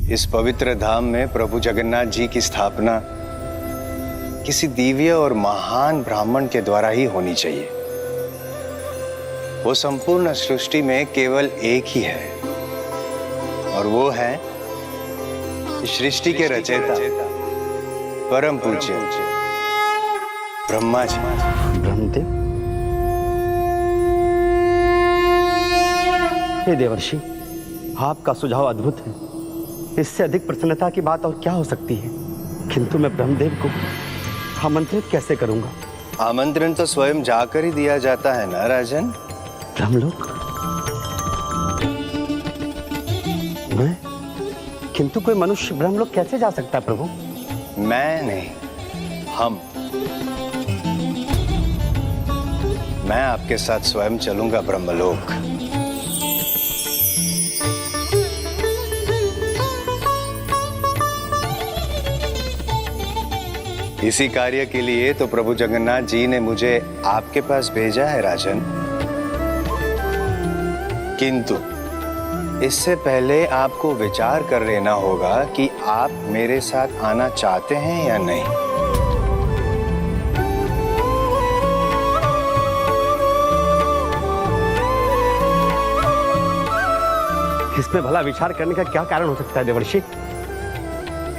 इस पवित्र धाम में प्रभु जगन्नाथ जी की स्थापना किसी दिव्य और महान ब्राह्मण के द्वारा ही होनी चाहिए। वो संपूर्ण सृष्टि में केवल एक ही है और वो है सृष्टि के रचयिता परम पूज्य ब्रह्मा जी। ब्रह्मदेव, हे देवर्षि, आपका सुझाव अद्भुत है। इससे अधिक प्रसन्नता की बात और क्या हो सकती है। किंतु मैं ब्रह्मदेव को आमंत्रित कैसे करूंगा? आमंत्रण तो स्वयं जाकर ही दिया जाता है ना राजन। ब्रह्मलोक? मैं? किंतु कोई मनुष्य ब्रह्मलोक कैसे जा सकता है प्रभु? मैं नहीं, हम। मैं आपके साथ स्वयं चलूंगा ब्रह्मलोक। इसी कार्य के लिए तो प्रभु जगन्नाथ जी ने मुझे आपके पास भेजा है राजन। किंतु इससे पहले आपको विचार कर लेना होगा कि आप मेरे साथ आना चाहते हैं या नहीं। इसमें भला विचार करने का क्या कारण हो सकता है देवर्षि?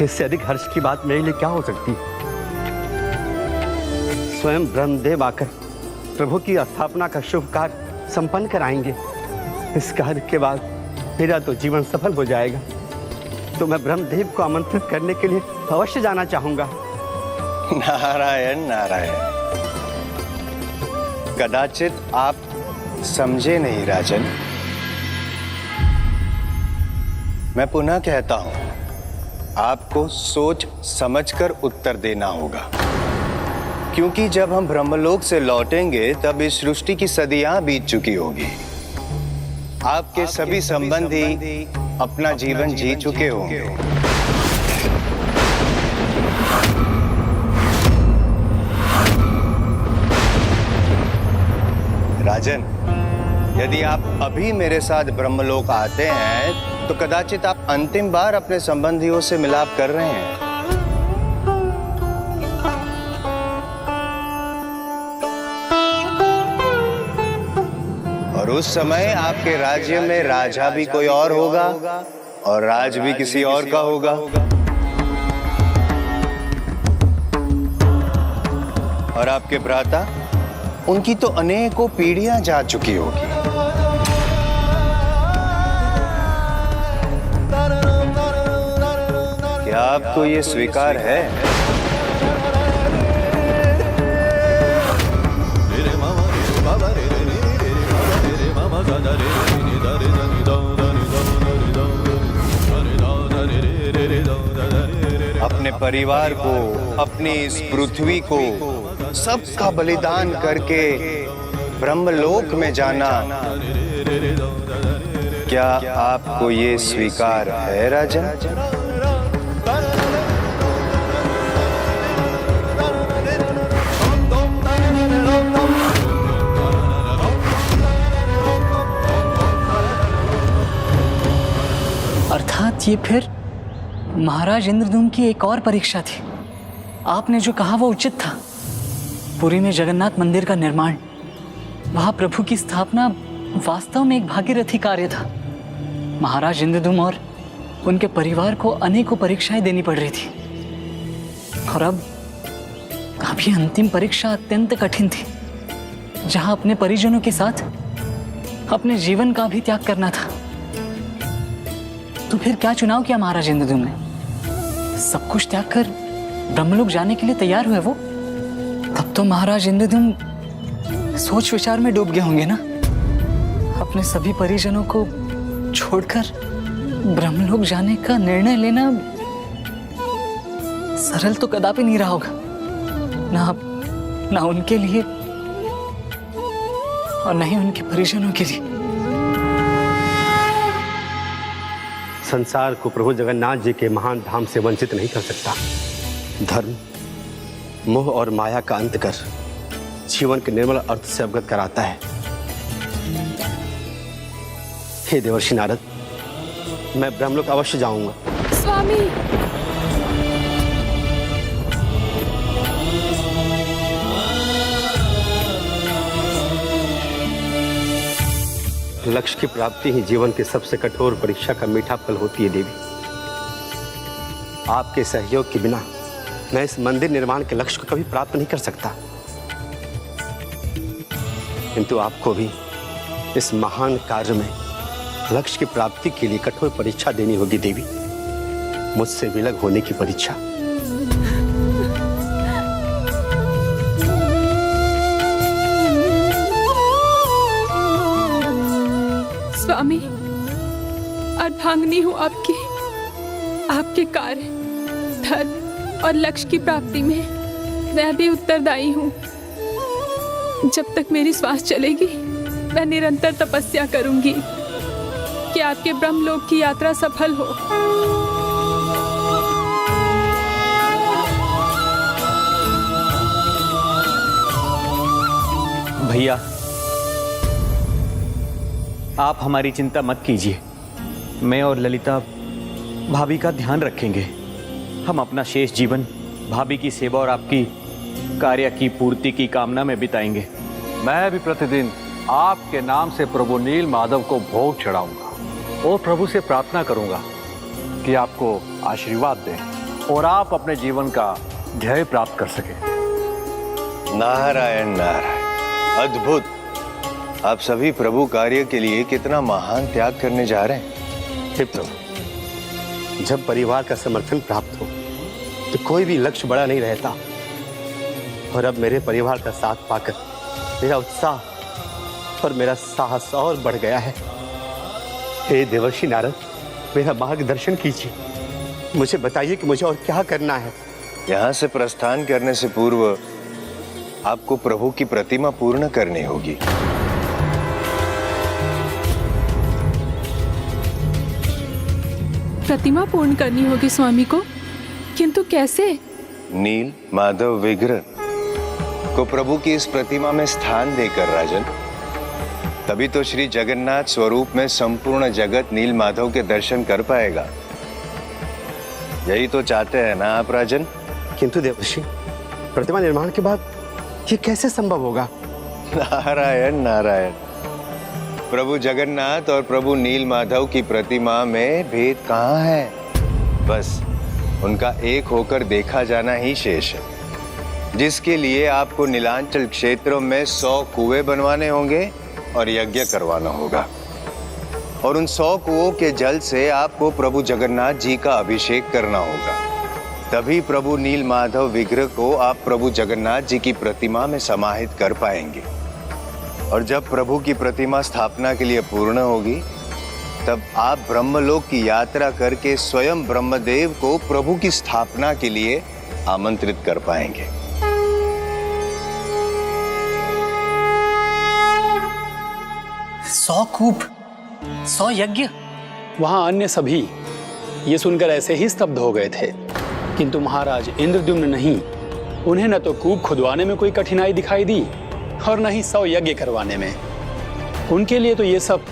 इससे अधिक हर्ष की बात मेरे लिए क्या हो सकती है? स्वयं ब्रह्मदेव आकर प्रभु की स्थापना का शुभ कार्य संपन्न कराएंगे। इस कार्य के बाद मेरा तो जीवन सफल हो जाएगा। तो मैं ब्रह्मदेव को आमंत्रित करने के लिए अवश्य जाना चाहूंगा। नारायण नारायण। कदाचित आप समझे नहीं राजन। मैं पुनः कहता हूं, आपको सोच समझकर उत्तर देना होगा, क्योंकि जब हम ब्रह्मलोक से लौटेंगे तब इस सृष्टि की सदियां बीत चुकी होगी। आपके सभी संबंधी अपना जीवन जी चुके होंगे। राजन, यदि आप अभी मेरे साथ ब्रह्मलोक आते हैं तो कदाचित आप अंतिम बार अपने संबंधियों से मिलाप कर रहे हैं। और उस समय आपके राज्य में राजा भी कोई और होगा और राज भी किसी और का होगा। और आपके भ्राता, उनकी तो अनेकों पीढ़ियां जा चुकी होगी। क्या आपको ये स्वीकार है? अपने परिवार को, अपनी इस पृथ्वी को सबका बलिदान करके ब्रह्मलोक में जाना, क्या आपको ये स्वीकार है राजन? अर्थात ये फिर महाराज इंद्रद्युम्न की एक और परीक्षा थी। आपने जो कहा वो उचित था। पुरी में जगन्नाथ मंदिर का निर्माण, वहां प्रभु की स्थापना वास्तव में एक भागीरथी कार्य था। महाराज इंद्रद्युम्न और उनके परिवार को अनेकों परीक्षाएं देनी पड़ रही थी और अब ये अंतिम परीक्षा अत्यंत कठिन थी, जहां अपने परिजनों के साथ अपने जीवन का भी त्याग करना था। तो फिर क्या चुनाव किया महाराज इंद्रद्युम्न ने? सब कुछ त्याग कर ब्रह्मलोक जाने के लिए तैयार हुए वो। तब तो महाराज इंद्रद्युम्न सोच विचार में डूब गए होंगे ना। अपने सभी परिजनों को छोड़कर ब्रह्मलोक जाने का निर्णय लेना सरल तो कदापि नहीं रहा होगा, ना उनके लिए और न ही उनके परिजनों के लिए। संसार को प्रभु जगन्नाथ जी के महान धाम से वंचित नहीं कर सकता। धर्म, मोह और माया का अंत कर जीवन के निर्मल अर्थ से अवगत कराता है। हे देवर्षि नारद, मैं ब्रह्मलोक अवश्य जाऊंगा। स्वामी, लक्ष्य की प्राप्ति ही जीवन की सबसे कठोर परीक्षा का मीठा फल होती है देवी। आपके सहयोग के बिना मैं इस मंदिर निर्माण के लक्ष्य को कभी प्राप्त नहीं कर सकता, किंतु आपको भी इस महान कार्य में लक्ष्य की प्राप्ति के लिए कठोर परीक्षा देनी होगी देवी, मुझसे विलग होने की परीक्षा। स्वामी, अर्धांगिनी हूँ आपकी। आपके कार्य, धर्म और लक्ष्य की प्राप्ति में मैं भी उत्तरदायी हूँ। जब तक मेरी श्वास चलेगी मैं निरंतर तपस्या करूंगी कि आपके ब्रह्मलोक की यात्रा सफल हो। भैया, आप हमारी चिंता मत कीजिए। मैं और ललिता भाभी का ध्यान रखेंगे। हम अपना शेष जीवन भाभी की सेवा और आपकी कार्य की पूर्ति की कामना में बिताएंगे। मैं भी प्रतिदिन आपके नाम से प्रभु नील माधव को भोग चढ़ाऊंगा और प्रभु से प्रार्थना करूंगा कि आपको आशीर्वाद दें और आप अपने जीवन का ध्येय प्राप्त कर सकें। नारायण नारायण, अद्भुत। आप सभी प्रभु कार्य के लिए कितना महान त्याग करने जा रहे हैं। हे प्रभु, जब परिवार का समर्थन प्राप्त हो तो कोई भी लक्ष्य बड़ा नहीं रहता, और अब मेरे परिवार का साथ पाकर मेरा उत्साह और मेरा साहस और बढ़ गया है। हे देवर्षि नारद, मेरा मार्गदर्शन कीजिए। मुझे बताइए कि मुझे और क्या करना है। यहाँ से प्रस्थान करने से पूर्व आपको प्रभु की प्रतिमा पूर्ण करनी होगी। प्रतिमा पूर्ण करनी होगी स्वामी को, किंतु कैसे? नील माधव विग्रह को प्रभु की इस प्रतिमा में स्थान देकर राजन, तभी तो श्री जगन्नाथ स्वरूप में संपूर्ण जगत नील माधव के दर्शन कर पाएगा। यही तो चाहते हैं ना आप राजन? किंतु देवर्षि, प्रतिमा निर्माण के बाद ये कैसे संभव होगा? नारायण नारायण, प्रभु जगन्नाथ और प्रभु नील माधव की प्रतिमा में भेद कहाँ है? बस उनका एक होकर देखा जाना ही शेष है, जिसके लिए आपको नीलांचल क्षेत्रों में 100 कुएं बनवाने होंगे और यज्ञ करवाना होगा, और उन 100 कुओं के जल से आपको प्रभु जगन्नाथ जी का अभिषेक करना होगा। तभी प्रभु नील माधव विग्रह को आप प्रभु जगन्नाथ जी की प्रतिमा में समाहित कर पाएंगे। और जब प्रभु की प्रतिमा स्थापना के लिए पूर्ण होगी, तब आप ब्रह्मलोक की यात्रा करके स्वयं ब्रह्मदेव को प्रभु की स्थापना के लिए आमंत्रित कर पाएंगे। सौ कूप, 100 यज्ञ। वहां अन्य सभी ये सुनकर ऐसे ही स्तब्ध हो गए थे, किंतु महाराज इंद्रद्युम्न नहीं। उन्हें न तो कूप खुदवाने में कोई कठिनाई दिखाई दी और न ही 100 यज्ञ करवाने में। उनके लिए तो ये सब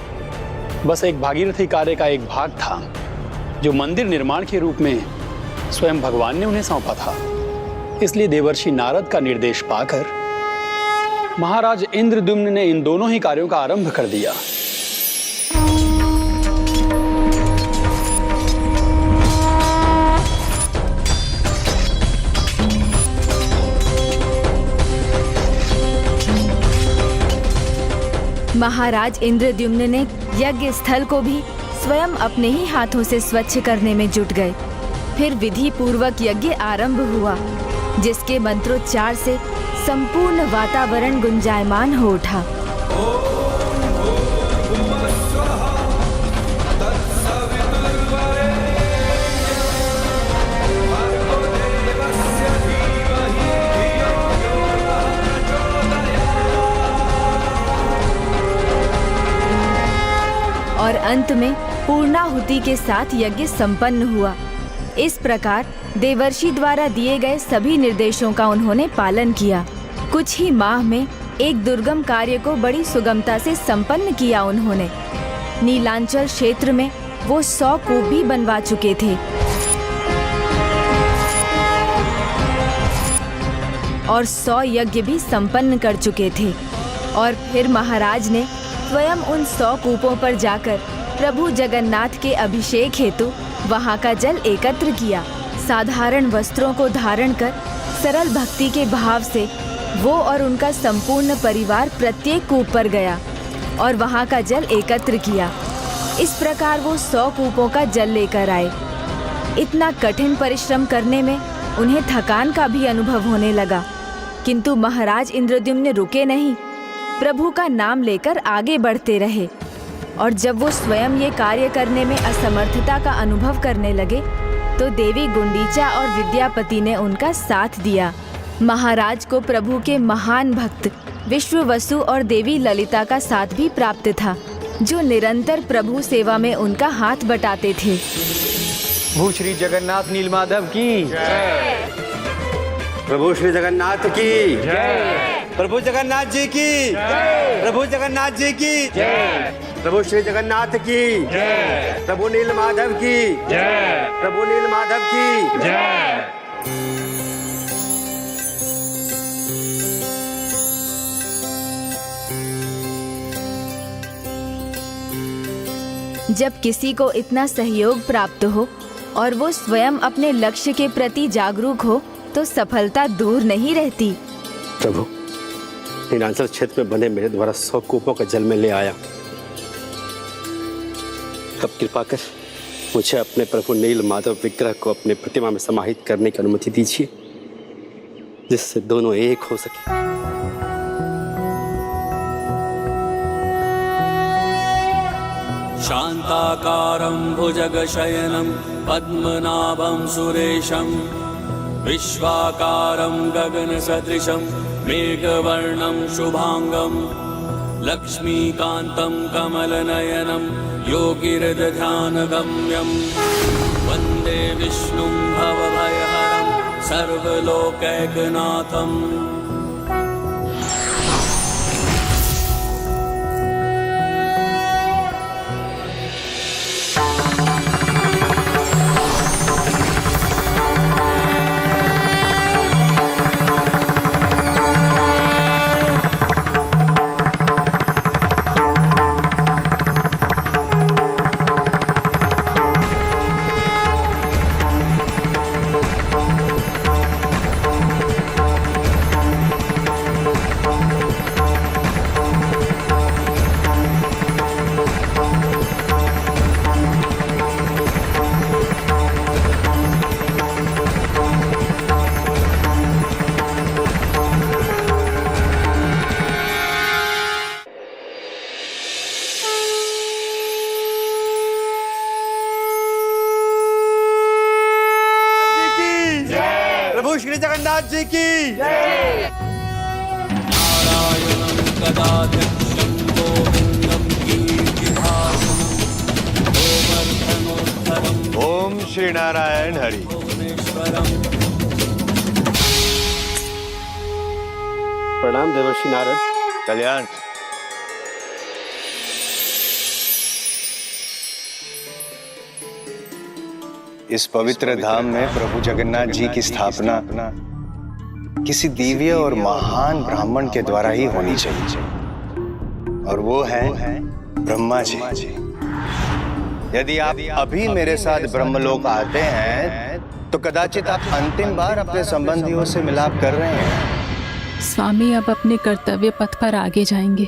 बस एक भागीरथी कार्य का एक भाग था, जो मंदिर निर्माण के रूप में स्वयं भगवान ने उन्हें सौंपा था। इसलिए देवर्षि नारद का निर्देश पाकर महाराज इंद्रद्युम्न ने इन दोनों ही कार्यों का आरंभ कर दिया। महाराज इंद्रद्युम्न ने यज्ञ स्थल को भी स्वयं अपने ही हाथों से स्वच्छ करने में जुट गए। फिर विधि पूर्वक यज्ञ आरंभ हुआ, जिसके मंत्रोच्चार से संपूर्ण वातावरण गुंजायमान हो उठा। और अंत में पूर्णाहुति के साथ यज्ञ संपन्न हुआ। इस प्रकार देवर्षि द्वारा दिए गए सभी निर्देशों का उन्होंने पालन किया। कुछ ही माह में एक दुर्गम कार्य को बड़ी सुगमता से संपन्न किया उन्होंने। नीलांचल क्षेत्र में वो 100 कूप भी बनवा चुके थे। और 100 यज्ञ भी संपन्न कर चुके थे। और फिर महाराज ने स्वयं उन 100 कूपों पर जाकर प्रभु जगन्नाथ के अभिषेक हेतु वहां का जल एकत्र किया। साधारण वस्त्रों को धारण कर सरल भक्ति के भाव से वो और उनका संपूर्ण परिवार प्रत्येक कूप पर गया और वहां का जल एकत्र किया। इस प्रकार वो 100 कूपों का जल लेकर आए। इतना कठिन परिश्रम करने में उन्हें थकान का भी अनुभव होने लगा, किंतु महाराज इंद्रद्युम्न रुके नहीं, प्रभु का नाम लेकर आगे बढ़ते रहे। और जब वो स्वयं ये कार्य करने में असमर्थता का अनुभव करने लगे तो देवी गुंडीचा और विद्यापति ने उनका साथ दिया। महाराज को प्रभु के महान भक्त विश्ववसु और देवी ललिता का साथ भी प्राप्त था, जो निरंतर प्रभु सेवा में उनका हाथ बटाते थे। भू श्री जगन्नाथ नीलमाधव की जय। प्रभु श्री जगन्नाथ की जय। प्रभु जगन्नाथ जी की जय। प्रभु जगन्नाथ जी की जय। प्रभु श्री जगन्नाथ की जय। प्रभु नीलमाधव की जय। प्रभु नीलमाधव की जय। जब किसी को इतना सहयोग प्राप्त हो और वो स्वयं अपने लक्ष्य के प्रति जागरूक हो तो सफलता दूर नहीं रहती। प्रभु, नीलांचल क्षेत्र में बने मेरे द्वारा 100 कूपों का जल में ले आया। अब कृपा कर मुझे अपने प्रभु नीलमाधव विग्रह को अपने प्रतिमा में समाहित करने की अनुमति दीजिए, जिससे दोनों एक हो सके। शान्ताकारं भुजगशयनं पद्मनाभं सुरेशं विश्वाकारं गगनसदृशं मेघवर्णं शुभांगं लक्ष्मीकान्तं कमलनयनं योगिहृदध्यानगम्यं वन्दे विष्णुं भवभयहरं सर्वलोकैकनाथम्। प्रभु श्री जगन्नाथ जी की जय। नारायणं गदाध्यक्षं गोविन्दं कीर्तिभासनं ओम श्री नारायण हरि। प्रणाम देवर्षि नारद। कल्याण। इस पवित्र धाम में प्रभु जगन्नाथ जी की स्थापना किसी दिव्य और महान ब्राह्मण के द्वारा ही होनी चाहिए, और वो है ब्रह्मा जी। यदि आप अभी मेरे साथ ब्रह्मलोक आते हैं तो कदाचित आप अंतिम बार अपने संबंधियों से मिलाप कर रहे हैं। स्वामी अब अपने कर्तव्य पथ पर आगे जाएंगे,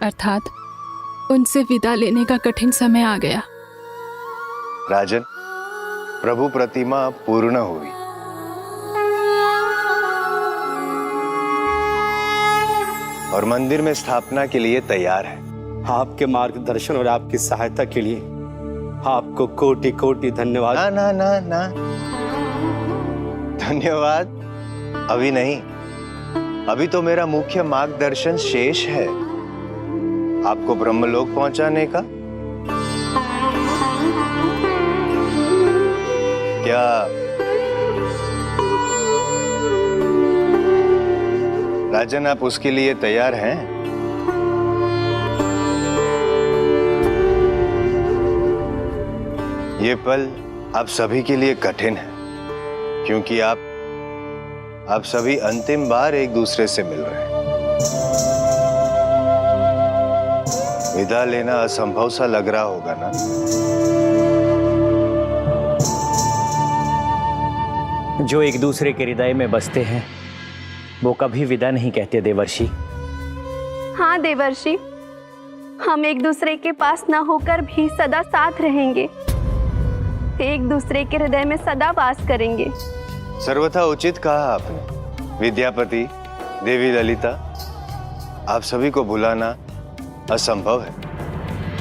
अर्थात उनसे विदा लेने का कठिन समय आ गया। राजन, प्रभु प्रतिमा पूर्ण हुई। और मंदिर में स्थापना के लिए तैयार है। आपके मार्गदर्शन और आपकी सहायता के लिए आपको कोटि कोटि धन्यवाद। ना ना ना ना, धन्यवाद अभी नहीं। अभी तो मेरा मुख्य मार्गदर्शन शेष है, आपको ब्रह्मलोक पहुंचाने का। क्या राजन, आप उसके लिए तैयार हैं? ये पल आप सभी के लिए कठिन है, क्योंकि आप आप सभी अंतिम बार एक दूसरे से मिल रहे हैं। विदा लेना असंभव सा लग रहा होगा ना? जो एक दूसरे के हृदय में बसते हैं वो कभी विदा नहीं कहते देवर्षि। हाँ देवर्षि, हम एक दूसरे के पास न होकर भी सदा साथ रहेंगे, एक दूसरे के हृदय में सदा वास करेंगे। सर्वथा उचित कहा आपने। विद्यापति, देवी ललिता, आप सभी को भुलाना असंभव है।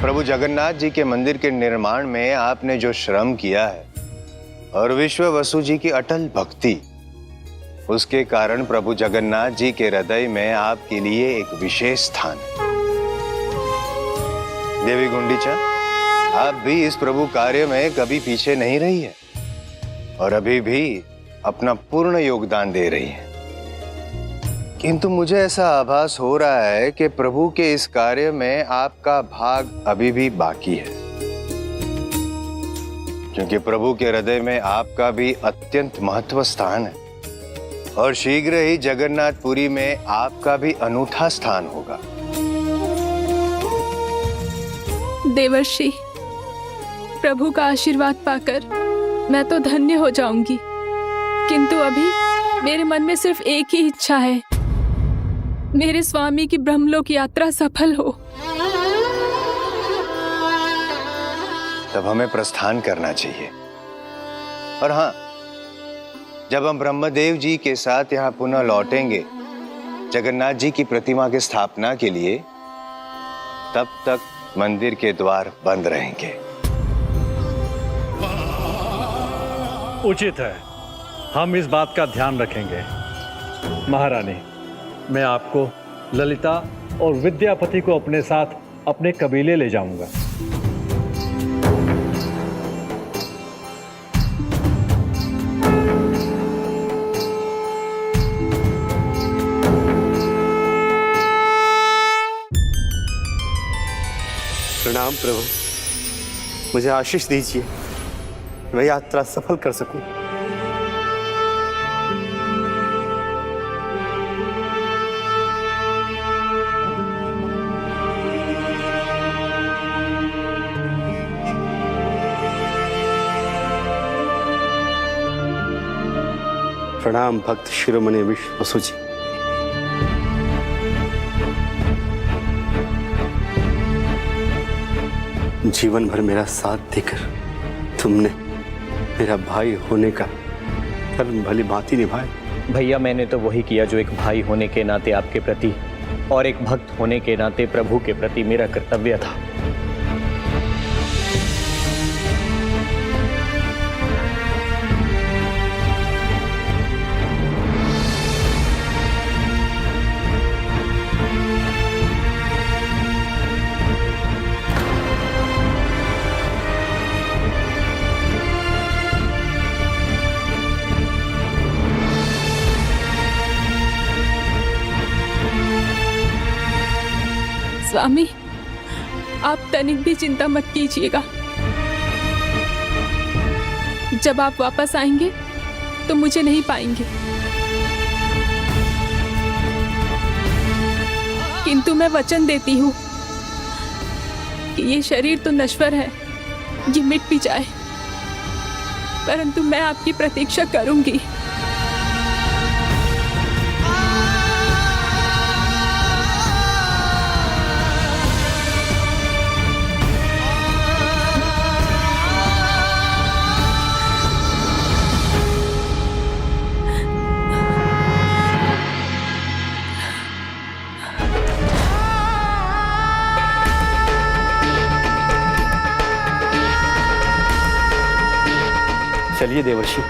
प्रभु जगन्नाथ जी के मंदिर के निर्माण में आपने जो श्रम किया है और विश्व वसु जी की अटल भक्ति, उसके कारण प्रभु जगन्नाथ जी के हृदय में आपके लिए एक विशेष स्थान है। देवी गुंडीचा, आप भी इस प्रभु कार्य में कभी पीछे नहीं रही है और अभी भी अपना पूर्ण योगदान दे रही है। किंतु मुझे ऐसा आभास हो रहा है कि प्रभु के इस कार्य में आपका भाग अभी भी बाकी है, क्योंकि प्रभु के हृदय में आपका भी अत्यंत महत्व स्थान है और शीघ्र ही जगन्नाथपुरी में आपका भी अनूठा स्थान होगा। देवर्षि, प्रभु का आशीर्वाद पाकर मैं तो धन्य हो जाऊंगी, किंतु अभी मेरे मन में सिर्फ एक ही इच्छा है, मेरे स्वामी की ब्रह्मलोक यात्रा सफल हो। तब हमें प्रस्थान करना चाहिए। और हाँ, जब हम ब्रह्मदेव जी के साथ यहाँ पुनः लौटेंगे जगन्नाथ जी की प्रतिमा की स्थापना के लिए, तब तक मंदिर के द्वार बंद रहेंगे। उचित है, हम इस बात का ध्यान रखेंगे। महारानी, मैं आपको, ललिता और विद्यापति को अपने साथ अपने कबीले ले जाऊंगा। प्रणाम प्रभु, मुझे आशीष दीजिए, मैं यात्रा सफल कर सकूं। प्रणाम भक्त शिरोमणि विश्व वसु जी। जीवन भर मेरा साथ देकर तुमने मेरा भाई होने का धर्म भली भांति निभाया। भैया, मैंने तो वही किया जो एक भाई होने के नाते आपके प्रति और एक भक्त होने के नाते प्रभु के प्रति मेरा कर्तव्य था। स्वामी, आप तनिक भी चिंता मत कीजिएगा। जब आप वापस आएंगे तो मुझे नहीं पाएंगे, किंतु मैं वचन देती हूँ कि ये शरीर तो नश्वर है, ये मिट भी जाए, परंतु मैं आपकी प्रतीक्षा करूंगी। चलिए देवर्षि।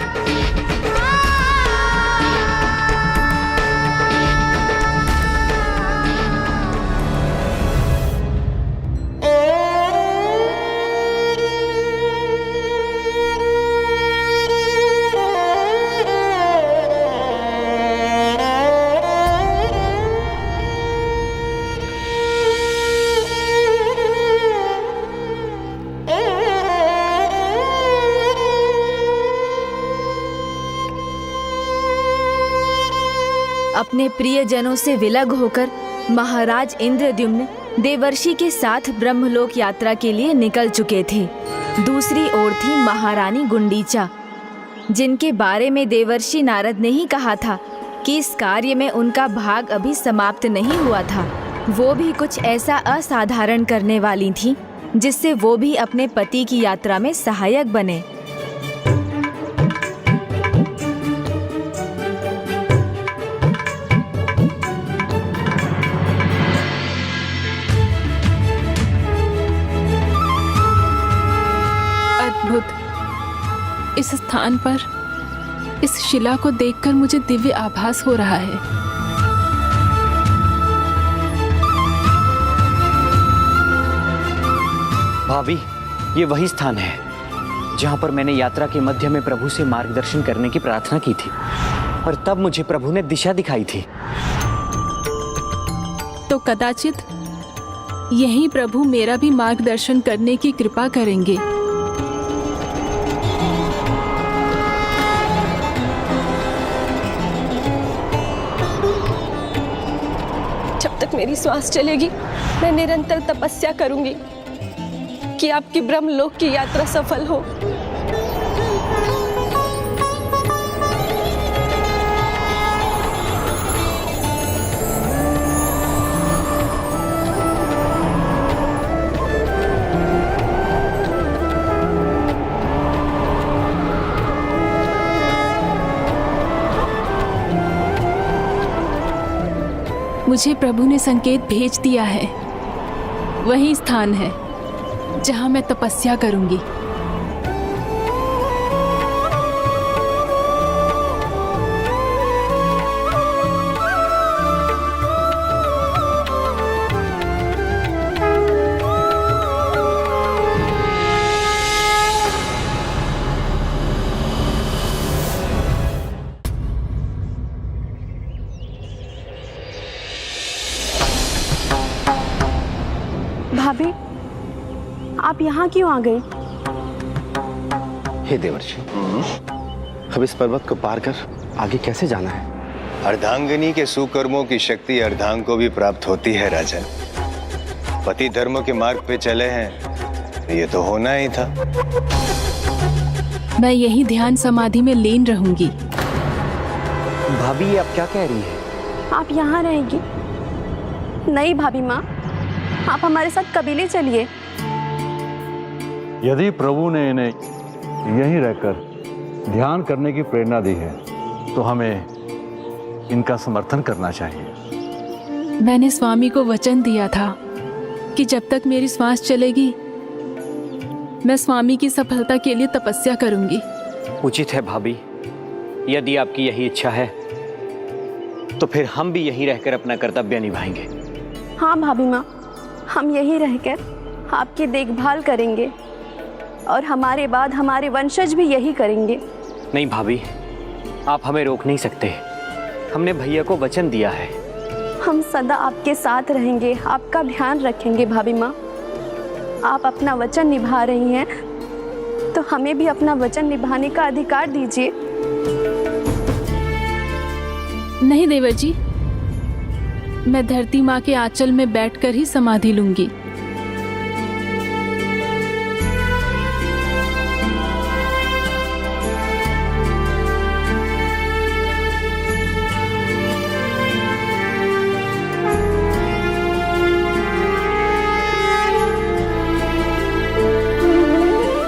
अपने प्रियजनों से विलग होकर महाराज इंद्रद्युम्न देवर्षि के साथ ब्रह्मलोक यात्रा के लिए निकल चुके थे। दूसरी ओर थी महारानी गुंडीचा, जिनके बारे में देवर्षि नारद ने ही कहा था कि इस कार्य में उनका भाग अभी समाप्त नहीं हुआ था। वो भी कुछ ऐसा असाधारण करने वाली थी जिससे वो भी अपने पति की यात्रा में सहायक बने। अद्भुत। इस स्थान पर इस शिला को देखकर मुझे दिव्य आभास हो रहा है। भाभी, ये वही स्थान है जहाँ पर मैंने यात्रा के मध्य में प्रभु से मार्गदर्शन करने की प्रार्थना की थी और तब मुझे प्रभु ने दिशा दिखाई थी। तो कदाचित यहीं प्रभु मेरा भी मार्गदर्शन करने की कृपा करेंगे। जब तक मेरी श्वास चलेगी मैं निरंतर तपस्या करूंगी कि आपकी ब्रह्मलोक की यात्रा सफल हो। मुझे प्रभु ने संकेत भेज दिया है। वही स्थान है जहां मैं तपस्या करूंगी। भाभी, आप यहाँ क्यों आ गए? हे देवर्षि, अब इस पर्वत को पार कर आगे कैसे जाना है? अर्धांगिनी के सुकर्मों की शक्ति अर्धांग को भी प्राप्त होती है राजन। पति धर्म के मार्ग पे चले हैं, ये तो होना ही था। मैं यही ध्यान समाधि में लीन रहूंगी। भाभी, ये आप क्या कह रही हैं? आप यहाँ रहेंगी? नहीं भाभी माँ, आप हमारे साथ कबीले चलिए। यदि प्रभु ने इन्हें यहीं रहकर ध्यान करने की प्रेरणा दी है तो हमें इनका समर्थन करना चाहिए। मैंने स्वामी को वचन दिया था कि जब तक मेरी श्वास चलेगी मैं स्वामी की सफलता के लिए तपस्या करूंगी। उचित है भाभी, यदि आपकी यही इच्छा है तो फिर हम भी यहीं रहकर अपना कर्तव्य निभाएंगे। हाँ भाभी माँ, हम यहीं रहकर आपकी देखभाल करेंगे और हमारे बाद हमारे वंशज भी यही करेंगे। नहीं भाभी, आप हमें रोक नहीं सकते। हमने भैया को वचन दिया है। हम सदा आपके साथ रहेंगे, आपका ध्यान रखेंगे। भाभी माँ, आप अपना वचन निभा रही हैं तो हमें भी अपना वचन निभाने का अधिकार दीजिए। नहीं देवर जी, मैं धरती माँ के आंचल में बैठकर ही समाधि लूंगी।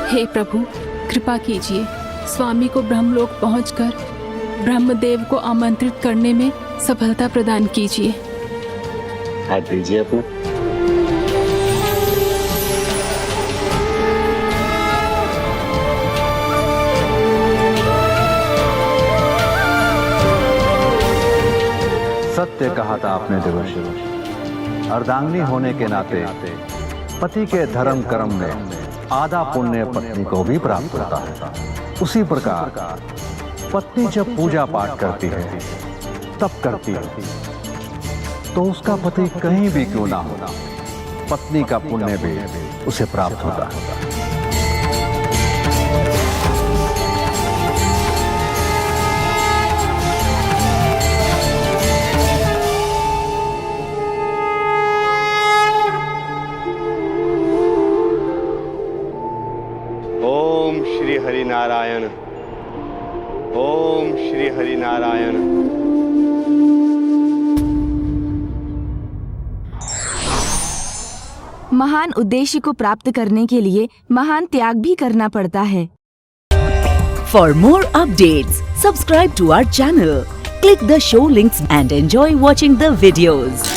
हे प्रभु, कृपा कीजिए, स्वामी को ब्रह्मलोक पहुंचकर ब्रह्मदेव को आमंत्रित करने में सफलता प्रदान कीजिए। हाथ दीजिए अपना। सत्य कहा था आपने देवर्षि, अर्धांगिनी होने के नाते पति के धर्म कर्म में आधा पुण्य पत्नी को भी प्राप्त होता है। उसी प्रकार पत्नी जब पूजा पाठ करती है, तप करती है, तो उसका पति कहीं भी क्यों ना हो, पत्नी का पुण्य भी उसे प्राप्त होता है। ओम श्री हरि नारायण। ओम श्री हरि नारायण। महान उद्देश्य को प्राप्त करने के लिए महान त्याग भी करना पड़ता है। For more updates, subscribe to our channel, click the show links and enjoy watching the videos.